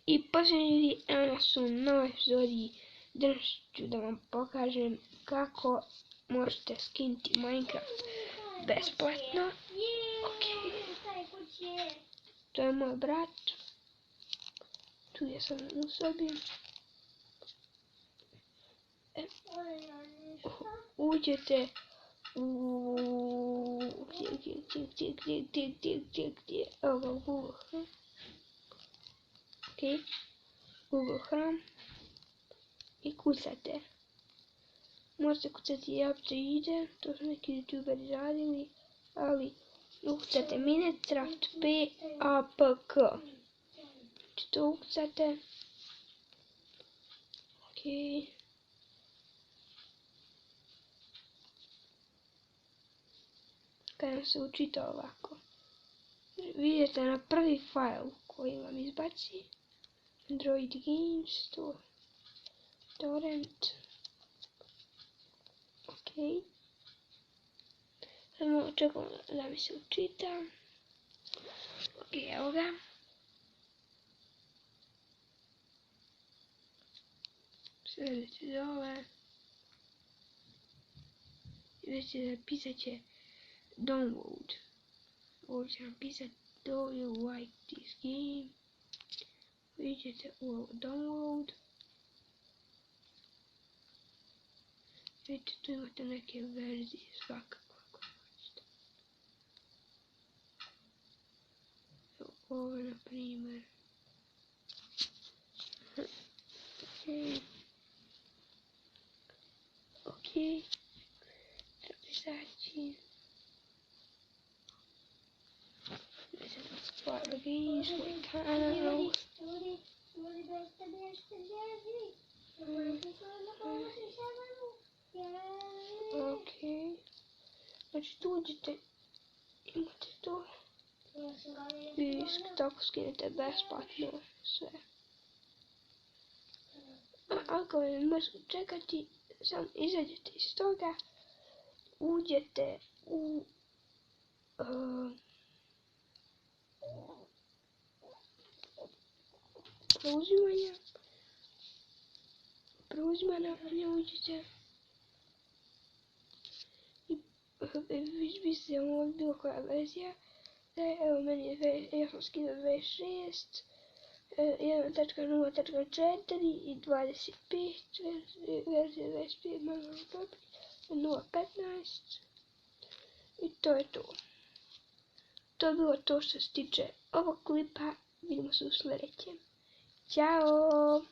I posljednji danas su u novoj epizodi. Danas ću da vam pokažem kako možete skinuti Minecraft besplatno. To je moj brat. Tu je sam u sobi. Uđete u... Gdje? Evo ga u Google Chrome. Ok. Google Chrome. I kucate. Možete kucati i uopće ide. To su neki youtuberi radili. Ali ukucate Minecraft PAPK. To ukucate. Ok. Kada se učita ovako. Vidite na prvi file koji vam izbaci. Android Games, to torrent. Ok. Samo čekam da mi se učita. Ok, evo ga. Sredite dole. I već će zapisat će download. Ovdje će napisat do you like this game. Vidite u download. Vidite tu imate neke verzije svakako ako hoćete. Ovo na primjer. Ok. Treba izaći. Fire games, moj kanal. Ok. Znači tu uđete, imate to. I tako skinete besplatno sve. Ako ne možete čekati, samo izađete iz toga. Uđete u... preuzimanja uđete i mislite ovo bilo koja verzija. Evo meni je, ja sam skinuo 26, 1.0.4 i 25, verzija 25 možemo dobiti, 0.15 i to je to. To je bilo to što se tiče ovog klipa, vidimo se u sljedećem. Ćao!